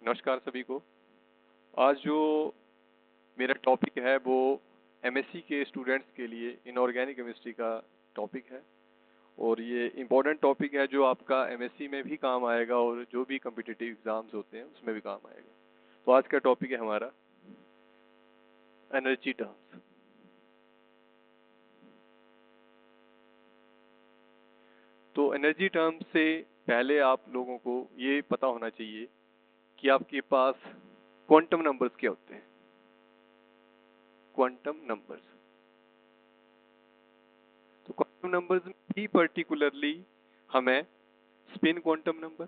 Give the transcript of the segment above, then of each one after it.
नमस्कार सभी को। आज जो मेरा टॉपिक है वो एमएससी के स्टूडेंट्स के लिए इनऑर्गेनिक केमिस्ट्री का टॉपिक है और ये इम्पोर्टेंट टॉपिक है जो आपका एमएससी में भी काम आएगा और जो भी कॉम्पिटिटिव एग्जाम्स होते हैं उसमें भी काम आएगा। तो आज का टॉपिक है हमारा एनर्जी टर्म्स। तो एनर्जी टर्म्स से पहले आप लोगों को ये पता होना चाहिए कि आपके पास क्वांटम नंबर्स क्या होते हैं। क्वांटम नंबर्स, तो क्वांटम नंबर्स में भी पर्टिकुलरली हमें स्पिन क्वांटम नंबर,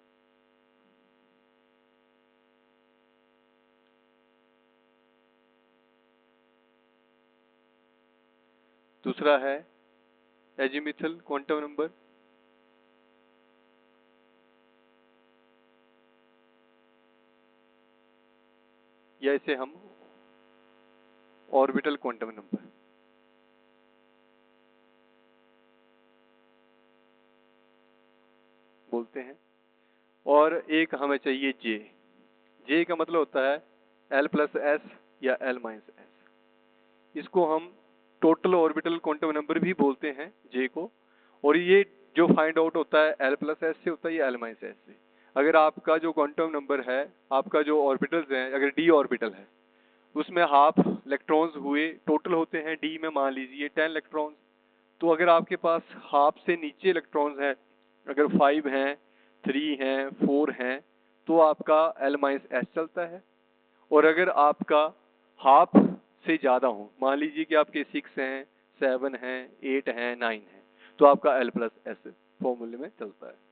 दूसरा है एजीमुथल क्वांटम नंबर, या इसे हम ऑर्बिटल क्वांटम नंबर बोलते हैं। और एक हमें चाहिए जे। जे का मतलब होता है एल प्लस एस या एल माइनस एस। इसको हम टोटल ऑर्बिटल क्वांटम नंबर भी बोलते हैं जे को। और ये जो फाइंड आउट होता है एल प्लस एस से होता है या एल माइनस एस से। अगर आपका जो क्वांटम नंबर है, आपका जो ऑर्बिटल्स हैं, अगर डी ऑर्बिटल है उसमें हाफ इलेक्ट्रॉन्स हुए, टोटल होते हैं डी में मान लीजिए 10 इलेक्ट्रॉन्स। तो अगर आपके पास हाफ से नीचे इलेक्ट्रॉन्स हैं, अगर 5 हैं, 3 हैं, 4 हैं, तो आपका एल माइनस एस चलता है। और अगर आपका हाफ से ज़्यादा हो, मान लीजिए कि आपके 6 हैं, 7 हैं, 8 हैं, 9 हैं, तो आपका एल प्लस एस फॉर्मूले में चलता है।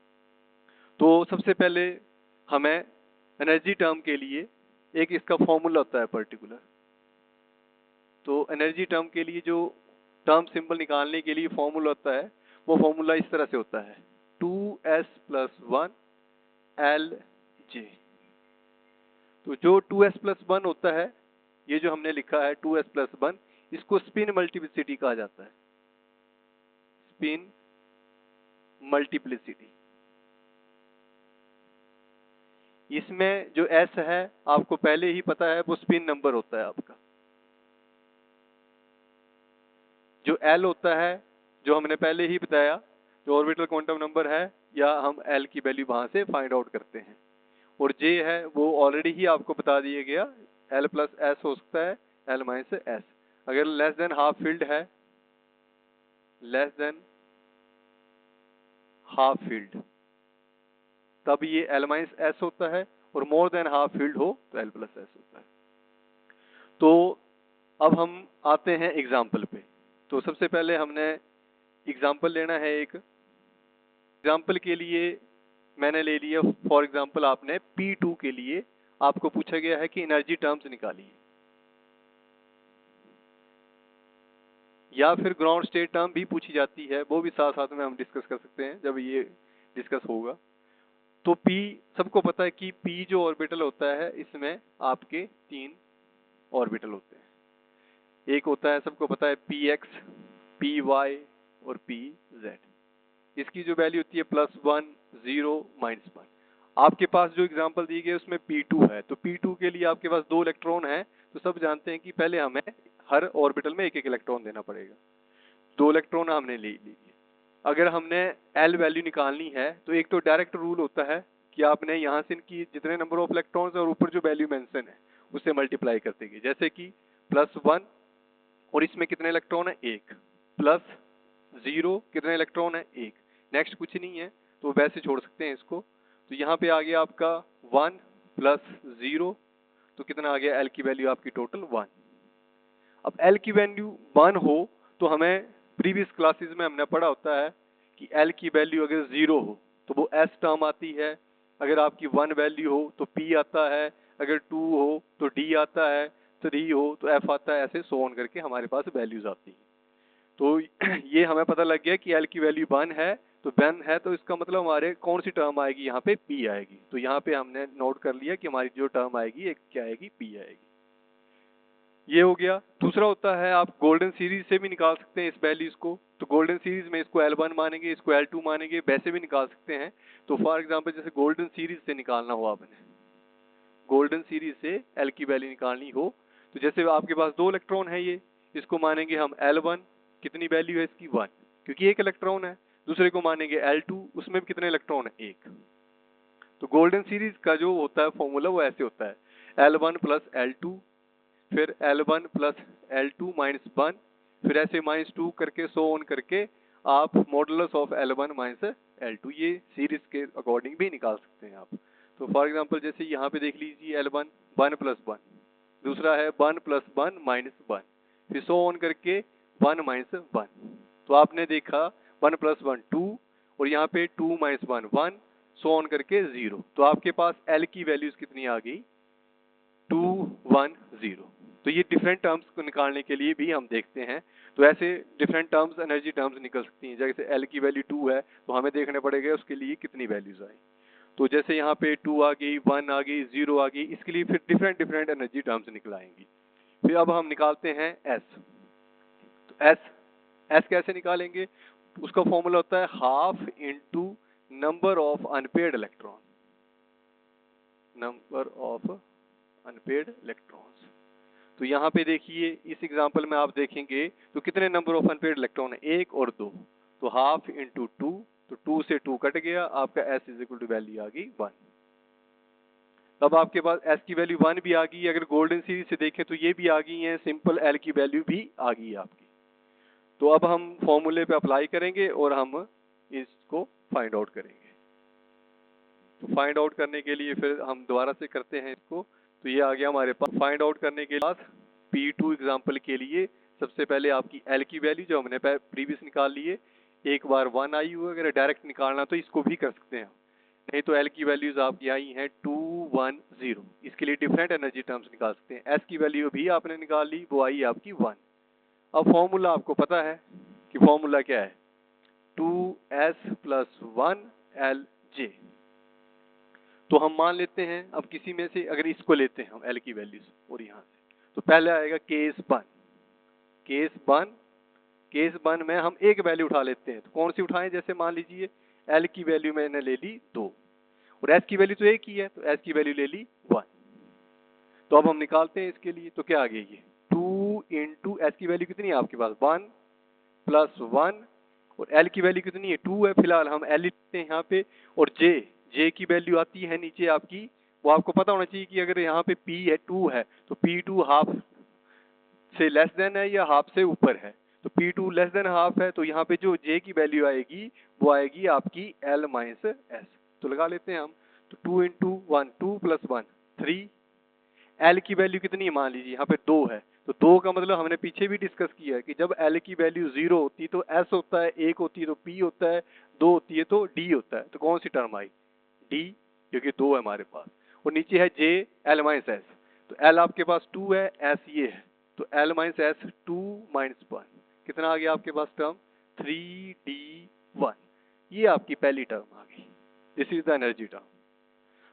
तो सबसे पहले हमें एनर्जी टर्म के लिए एक इसका फॉर्मूला होता है पर्टिकुलर। तो एनर्जी टर्म के लिए जो टर्म सिंबल निकालने के लिए फॉर्मूला होता है वो फॉर्मूला इस तरह से होता है 2s प्लस 1 एल जे। तो जो 2s प्लस 1 होता है, ये जो हमने लिखा है 2s प्लस 1, इसको स्पिन मल्टीप्लिसिटी कहा जाता है। Spin multiplicity. इसमें जो s है आपको पहले ही पता है, वो स्पिन नंबर होता है आपका। जो l होता है, जो हमने पहले ही बताया, जो ऑर्बिटल क्वांटम नंबर है, या हम l की वैल्यू वहां से फाइंड आउट करते हैं। और j है वो ऑलरेडी ही आपको बता दिया गया, l प्लस एस हो सकता है, l माइनस एस। अगर लेस देन हाफ फील्ड है, लेस देन हाफ फील्ड, तब ये l माइनस एस होता है। और मोर देन हाफ फील्ड हो तो l प्लस एस होता है। तो अब हम आते हैं एग्जाम्पल पे। तो सबसे पहले हमने एग्जाम्पल लेना है। एक एग्जाम्पल के लिए मैंने ले लिया, फॉर एग्जाम्पल आपने P2 के लिए आपको पूछा गया है कि एनर्जी टर्म्स निकालिए, या फिर ग्राउंड स्टेट टर्म भी पूछी जाती है, वो भी साथ साथ में हम डिस्कस कर सकते हैं जब ये डिस्कस होगा। तो P सबको पता है कि P जो ऑर्बिटल होता है इसमें आपके 3 ऑर्बिटल होते हैं। एक होता है, सबको पता है, Px, Py और Pz। इसकी जो वैल्यू होती है +1, 0, -1। आपके पास जो एग्जांपल दी गई उसमें P2 है, तो P2 के लिए आपके पास 2 इलेक्ट्रॉन है। तो सब जानते हैं कि पहले हमें हर ऑर्बिटल में एक एक इलेक्ट्रॉन देना पड़ेगा। 2 इलेक्ट्रॉन हमने ले लिए। अगर हमने L वैल्यू निकालनी है तो एक तो डायरेक्ट रूल होता है कि आपने यहाँ से इनकी जितने नंबर ऑफ इलेक्ट्रॉन्स है और ऊपर जो वैल्यू मेंशन है उससे मल्टीप्लाई करते गए। जैसे कि +1 और इसमें कितने इलेक्ट्रॉन है, 1, +0 कितने इलेक्ट्रॉन है, 1। नेक्स्ट कुछ नहीं है तो वैसे छोड़ सकते हैं इसको। तो यहाँ पे आ गया आपका 1 + 0, तो कितना आ गया, L की वैल्यू आपकी टोटल 1। अब L की वैल्यू 1 हो तो हमें प्रीवियस क्लासेस में हमने पढ़ा होता है कि L की वैल्यू अगर 0 हो तो वो S टर्म आती है, अगर आपकी 1 वैल्यू हो तो P आता है, अगर 2 हो तो D आता है, 3 हो तो F आता है, ऐसे सो ऑन करके हमारे पास वैल्यूज आती हैं। तो ये हमें पता लग गया कि L की वैल्यू 1 है, तो 1 है तो इसका मतलब हमारे कौन सी टर्म आएगी, यहाँ पे P आएगी। तो यहाँ पे हमने नोट कर लिया कि हमारी जो टर्म आएगी एक क्या आएगी, P आएगी। ये हो गया। दूसरा होता है, आप गोल्डन सीरीज से भी निकाल सकते हैं इस वैल्यूज को। तो गोल्डन सीरीज में इसको L1 मानेंगे, इसको L2 मानेंगे, वैसे भी निकाल सकते हैं। तो फॉर एग्जांपल जैसे गोल्डन सीरीज से निकालना हो आपने, गोल्डन सीरीज से L की वैल्यू निकालनी हो, तो जैसे आपके पास 2 इलेक्ट्रॉन है, ये इसको मानेंगे हम L1, कितनी वैल्यू है इसकी 1, क्योंकि एक इलेक्ट्रॉन है। दूसरे को मानेंगे L2, उसमें भी कितने इलेक्ट्रॉन है, एक। तो गोल्डन सीरीज का जो होता है फॉर्मूला वो ऐसे होता है L1 प्लस L2, फिर L1 प्लस L2 माइनस 1, फिर ऐसे -2 करके सो ऑन करके आप modulus of L1 minus L2 ये सीरीज के अकॉर्डिंग भी निकाल सकते हैं आप। तो फॉर एग्जांपल जैसे यहाँ पे देख लीजिए L1 1 प्लस 1, दूसरा है 1 प्लस 1 माइनस 1, फिर सो ऑन करके 1 माइनस 1। तो आपने देखा 1 प्लस 1 2, और यहाँ पे 2 माइनस 1 1, सो ऑन करके 0। तो आपके पास L की वैल्यूज कितनी आ गई, 2 1 0। तो ये डिफरेंट टर्म्स को निकालने के लिए भी हम देखते हैं। तो ऐसे डिफरेंट टर्म्स, एनर्जी टर्म्स निकल सकती हैं। जैसे L की वैल्यू 2 है तो हमें देखना पड़ेगा उसके लिए कितनी वैल्यूज आई। तो जैसे यहाँ पे 2 आ गई, 1 आ गई, 0 आ गई, इसके लिए फिर डिफरेंट डिफरेंट एनर्जी टर्म्स निकल आएंगी। फिर अब हम निकालते हैं S। तो S कैसे निकालेंगे, उसका फॉर्मूला होता है half into number of unpaired electron, number of unpaired electrons. तो यहाँ पे देखिए इस एग्जांपल में आप देखेंगे तो कितने नंबर ऑफ अनपेड इलेक्ट्रॉन है, 1 और 2। तो हाफ इंटू 2, तो 2 से 2 कट गया, आपका S is equal to value आ गई 1। तब आपके पास S की वैल्यू 1 भी आ गई। अगर गोल्डन सीरीज से देखें तो ये भी आ गई है, सिंपल L की वैल्यू भी आ गई है आपकी। तो अब हम फॉर्मूले पे अप्लाई करेंगे और हम इसको फाइंड आउट करेंगे। तो फाइंड आउट करने के लिए फिर हम दोबारा से करते हैं इसको। तो ये आ गया हमारे पास। फाइंड आउट करने के बाद P2 एग्जांपल के लिए सबसे पहले आपकी L की वैल्यू जो हमने प्रीवियस निकाल ली है, एक बार 1 आई हुई, अगर डायरेक्ट निकालना तो इसको भी कर सकते हैं, नहीं तो L की वैल्यूज आपकी आई हैं 2 1 0। इसके लिए डिफरेंट एनर्जी टर्म्स निकाल सकते हैं। S की वैल्यू भी आपने निकाल ली, वो आई आपकी 1। अब फॉर्मूला आपको पता है कि फॉर्मूला क्या है, 2S प्लस 1 LJ। तो हम मान लेते हैं, अब किसी में से अगर इसको लेते हैं हम L की वैल्यूज और यहाँ से, तो पहले आएगा केस 1 में हम एक वैल्यू उठा लेते हैं। तो कौन सी उठाएं, जैसे मान लीजिए L की वैल्यू मैंने ले ली 2 और S की वैल्यू तो एक ही है, तो S की वैल्यू ले ली 1। तो अब हम निकालते हैं इसके लिए, तो क्या आ गया ये 2 इंटू S की वैल्यू कितनी है आपके पास 1 प्लस 1, और L की वैल्यू कितनी है 2 है, फिलहाल हम L लिखते हैं यहाँ पे। और J की वैल्यू आती है नीचे आपकी, वो आपको पता होना चाहिए कि अगर यहाँ पे P है 2 है तो P2 हाफ से लेस देन है या हाफ से ऊपर है। तो P2 लेस देन हाफ है, तो यहाँ पे जो J की वैल्यू आएगी वो आएगी आपकी L माइनस S। तो लगा लेते हैं हम। तो 2 इंटू 1 2 प्लस 1 3। L की वैल्यू कितनी है, मान लीजिए यहाँ पे 2 है, तो 2 का मतलब हमने पीछे भी डिस्कस किया है कि जब L की वैल्यू 0 होती है तो S होता है, 1 होती है तो P होता है, 2 होती है तो D होता है। तो कौन सी टर्म आई, D, क्योंकि 2 है हमारे पास। और नीचे है J L माइनस S। तो L आपके पास 2 है, S ये है, तो L माइनस S 2 माइनस 1, कितना आ गया आपके पास टर्म 3D1। ये आपकी पहली टर्म आ गई, this is the energy term.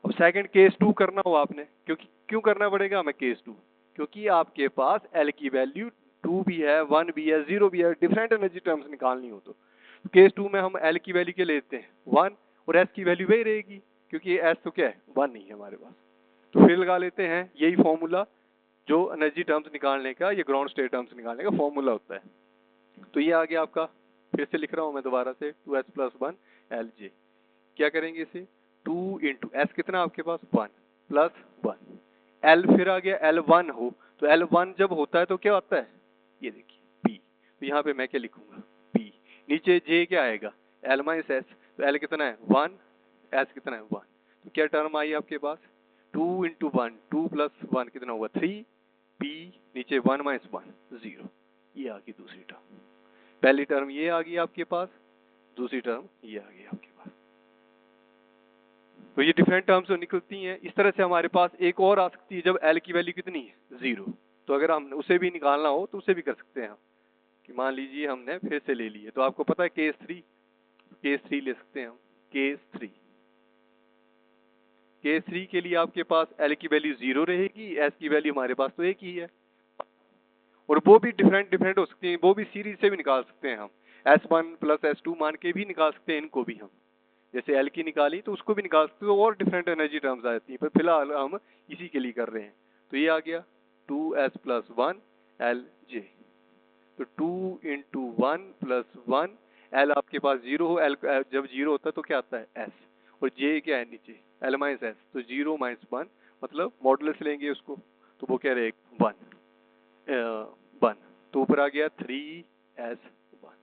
अब सेकंड केस 2 करना हो आपने, क्योंकि क्यों करना पड़ेगा हमें केस 2, क्योंकि आपके पास L की वैल्यू 2 भी है, 1 भी है, 0 भी है, डिफरेंट एनर्जी टर्म्स निकालनी हो तो केस 2 में हम L की वैल्यू के लेते हैं 1 और S की वैल्यू वही रहेगी, क्योंकि S तो क्या है 1 नहीं है हमारे पास। तो फिर लगा लेते हैं यही फॉर्मूला जो एनर्जी टर्म्स निकालने का, ये ग्राउंड स्टेट टर्म्स निकालने का फॉर्मूला होता है। तो ये आ गया आपका, फिर से लिख रहा हूँ मैं दोबारा से, 2S प्लस 1 LJ। क्या करेंगे इसे, 2 इंटू S कितना आपके पास 1 प्लस 1, L फिर आ गया L1 हो, तो L1 जब होता है तो क्या होता है, ये देखिए P। तो यहाँ पे मैं क्या लिखूंगा P, नीचे J क्या आएगा L माइनस S। तो L कितना है 1, S कितना है 1। तो क्या टर्म आई आपके पास 2 इंटू 1 2 प्लस 1 कितना होगा 3, P नीचे 1 माइनस 1 0। ये आ गई दूसरी टर्म। पहली टर्म ये आ गई आपके पास, दूसरी टर्म ये आ गई आपके पास। तो ये डिफरेंट टर्म्स जो निकलती हैं, इस तरह से हमारे पास एक और आ सकती है जब L की वैल्यू कितनी है 0। तो अगर हम उसे भी निकालना हो तो उसे भी कर सकते हैं हम, कि मान लीजिए हमने फिर से ले ली है, तो आपको पता है केस 3 ले सकते हैं हम। केस 3 के लिए आपके पास L की वैल्यू 0 रहेगी, S की वैल्यू हमारे पास तो एक ही है, और वो भी डिफरेंट हो सकती है, वो भी सीरीज से भी निकाल सकते हैं हम। S1 प्लस S2 मान के भी निकाल सकते हैं इनको भी हम, जैसे एल की निकाली तो उसको भी निकाल सकते हो और डिफरेंट एनर्जी टर्म्स आ जाती हैं, पर फिलहाल हम इसी के लिए कर रहे हैं। तो ये आ गया 2s + 1 Lj। तो 2 × 1 + 1 L आपके पास 0 हो, L जब 0 होता है तो क्या आता है S, और J क्या है नीचे L - S, तो 0 - 1 मतलब मॉडुलस लेंगे उसको, तो वो क्या रहेगा 1, तो ऊपर आ गया 3s1।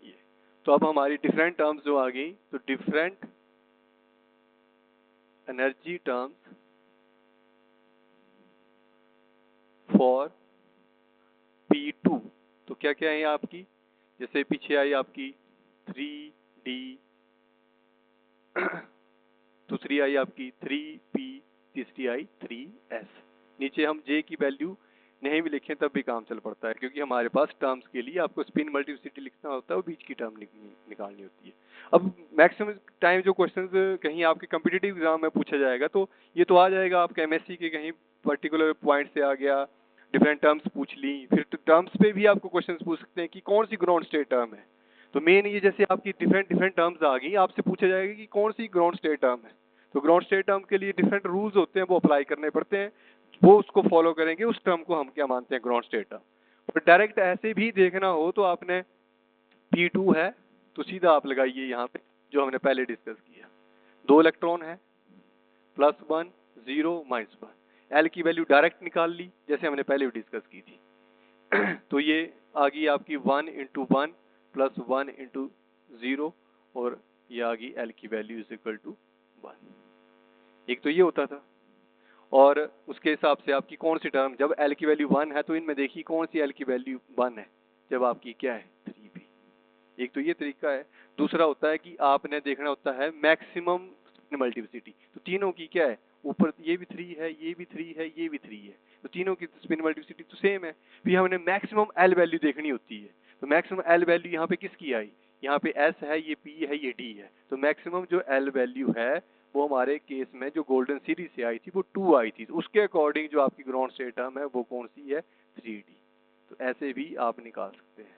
ये तो अब हमारी डिफरेंट टर्म्स जो आ गई, तो different energy terms for P2, तो क्या क्या है आपकी, जैसे पीछे आई आपकी 3D, दूसरी आई आपकी 3P, तीसरी आई 3S। नीचे हम J की वैल्यू नहीं भी लिखें तब भी काम चल पड़ता है, क्योंकि हमारे पास टर्म्स के लिए आपको स्पिन मल्टीप्लिसिटी लिखना होता है और बीच की टर्म निकालनी होती है। अब मैक्सिमम टाइम जो क्वेश्चंस कहीं आपके कम्पिटिटिव एग्जाम में पूछा जाएगा, तो ये तो आ जाएगा आपके एमएससी के कहीं पर्टिकुलर पॉइंट से आ गया, डिफरेंट टर्म्स पूछ ली, फिर टर्म्स पे भी आपको क्वेश्चंस पूछ सकते हैं कि कौन सी ग्राउंड स्टेट टर्म है। तो मेन ये जैसे आपकी डिफरेंट टर्म्स आ गई, आपसे पूछा जाएगा कि कौन सी ग्राउंड स्टेट टर्म है, तो ग्राउंड स्टेट टर्म के लिए डिफरेंट रूल्स होते हैं, वो अप्लाई करने पड़ते हैं, वो उसको फॉलो करेंगे, उस टर्म को हम क्या मानते हैं ग्राउंड स्टेट टर्म। और डायरेक्ट ऐसे भी देखना हो तो आपने P2 है तो सीधा आप लगाइए यहाँ पे जो हमने पहले डिस्कस किया, 2 इलेक्ट्रॉन है, +1 0 -1, L की वैल्यू डायरेक्ट निकाल ली जैसे हमने पहले भी डिस्कस की थी। तो ये आ गई आपकी 1 × 1 + 1 × 0, और ये आ गई L की वैल्यू = 1। एक तो ये होता था, और उसके हिसाब से आपकी कौन सी टर्म, जब L की वैल्यू 1 है तो इनमें देखिए कौन सी L की वैल्यू 1 है, जब आपकी क्या है 3p। एक तो ये तरीका है। दूसरा होता है कि आपने देखना होता है मैक्सिमम मल्टीप्लिसिटी, तो तीनों की क्या है, ऊपर ये भी 3 है, ये भी 3 है, ये भी 3 है, तो तीनों की स्पिन मल्टीप्लिसिटी तो सेम है। फिर हमने मैक्सिमम L वैल्यू देखनी होती है, तो मैक्सिमम L वैल्यू यहाँ पे किसकी आई, यहाँ पे S है, ये P है, ये D है, तो मैक्सिमम जो L वैल्यू है वो हमारे केस में जो गोल्डन सीरीज से आई थी वो 2 आई थी, तो उसके अकॉर्डिंग जो आपकी ग्राउंड स्टेट टर्म है वो कौन सी है 3D। तो ऐसे भी आप निकाल सकते हैं।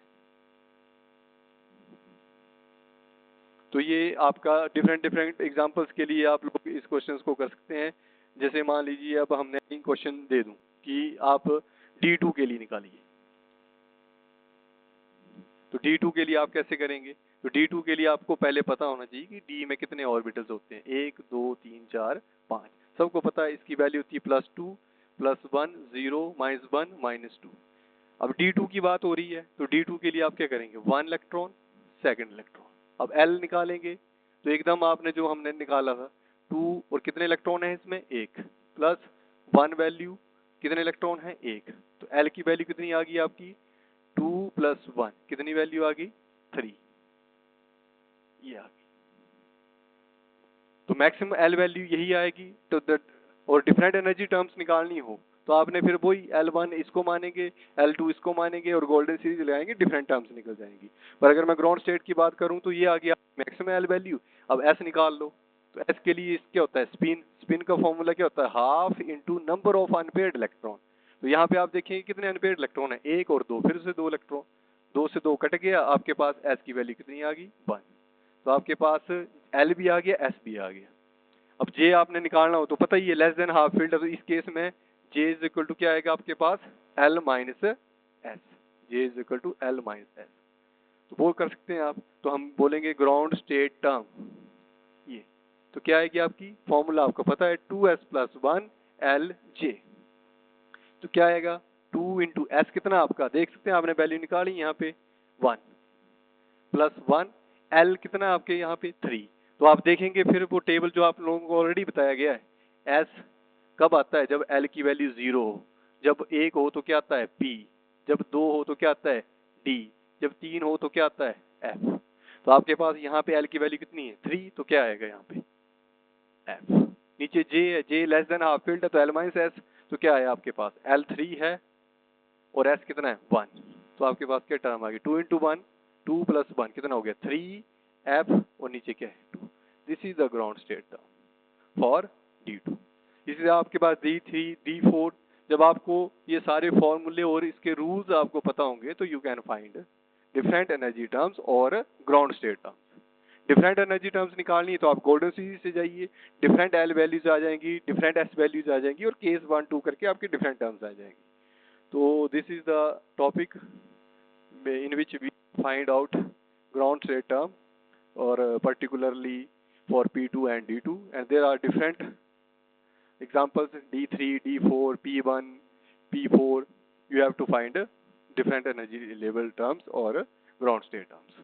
तो ये आपका डिफरेंट एग्जांपल्स के लिए आप लोग इस क्वेश्चंस को कर सकते हैं। जैसे मान लीजिए अब हमने एक क्वेश्चन दे दूं कि आप D2 के लिए निकालिए, तो D2 के लिए आप कैसे करेंगे, तो D2 के लिए आपको पहले पता होना चाहिए कि D में कितने ऑर्बिटल्स होते हैं, 1 2 3 4 5, सबको पता है। इसकी वैल्यू होती है +2 +1 0 -1 -2। अब D2 की बात हो रही है, तो D2 के लिए आप क्या करेंगे, 1 इलेक्ट्रॉन, सेकंड इलेक्ट्रॉन। अब L निकालेंगे तो एकदम आपने जो हमने निकाला था 2, और कितने इलेक्ट्रॉन है इसमें 1, प्लस 1 वैल्यू, कितने इलेक्ट्रॉन है 1, तो L की वैल्यू कितनी आ गई आपकी 2 + 1, कितनी वैल्यू आ गई 3, ये आ गई। तो मैक्सिमम L वैल्यू यही आएगी। तो और डिफरेंट एनर्जी टर्म्स निकालनी हो तो आपने फिर वही L1 इसको मानेंगे, L2 इसको मानेंगे, और गोल्डन सीरीज लगाएंगे, डिफरेंट टर्म्स निकल जाएंगी। पर अगर मैं ग्राउंड स्टेट की बात करूं तो ये आ गया मैक्सिमम L वैल्यू। अब S निकाल लो, तो S के लिए क्या होता है स्पिन का फॉर्मूला क्या होता है, ½ × नंबर ऑफ अनपेयर्ड इलेक्ट्रॉन। तो यहाँ पे आप देखेंगे कितने अनपेयर्ड इलेक्ट्रॉन है, 1 और 2, फिर से 2 इलेक्ट्रॉन, 2 से 2 कट गया, आपके पास S की वैल्यू कितनी आ गई 1। तो आपके पास L भी आ गया, S भी आ गया। अब J आपने निकालना हो तो पता ही है ½ फील्ड है, तो इस केस में J = क्या आएगा आपके पास L - S, J = L - S। तो वो कर सकते हैं आप। तो हम बोलेंगे ग्राउंड स्टेट टर्म, ये तो क्या आएगी आपकी, फॉर्मूला आपको पता है 2s + 1 Lj। तो क्या आएगा 2 × S, कितना आपका देख सकते हैं, आपने वैल्यू निकाली यहाँ पे 1 + 1 L कितना आपके यहाँ पे 3। तो आप देखेंगे फिर वो टेबल जो आप लोगों को ऑलरेडी बताया गया है, S कब आता है, जब L की वैल्यू 0 हो, जब 1 हो तो क्या आता है P, जब 2 हो तो क्या आता है D, जब 3 हो तो क्या आता है F। तो आपके पास यहाँ पे L की वैल्यू कितनी है 3, तो क्या आएगा यहाँ पे F। नीचे J है, J ½ फील्ड है, तो L - S, तो क्या है आपके पास L3 है, और S कितना है 1। तो आपके पास क्या टर्म आ गई 2 × 1, 2 + 1 कितना हो गया 3F, और नीचे क्या है 2। This is the ground state term for D2। इसी आपके पास D3 D4, जब आपको ये सारे फॉर्मूले और इसके रूल्स आपको पता होंगे तो you can find different energy terms और ground state terms. Different energy terms निकालनी है तो आप गोल्डन सीरीज से जाइए, डिफरेंट एल वैल्यूज आ जाएंगी, डिफरेंट एस वैल्यूज आ जाएंगी और केस 1 2 करके आपके डिफरेंट टर्म्स आ जाएंगी. तो this is the topic in which we find out ground state term or particularly for P2 and D2, and there are different examples D3, D4, P1, P4. You have to find different energy level terms or ground state terms.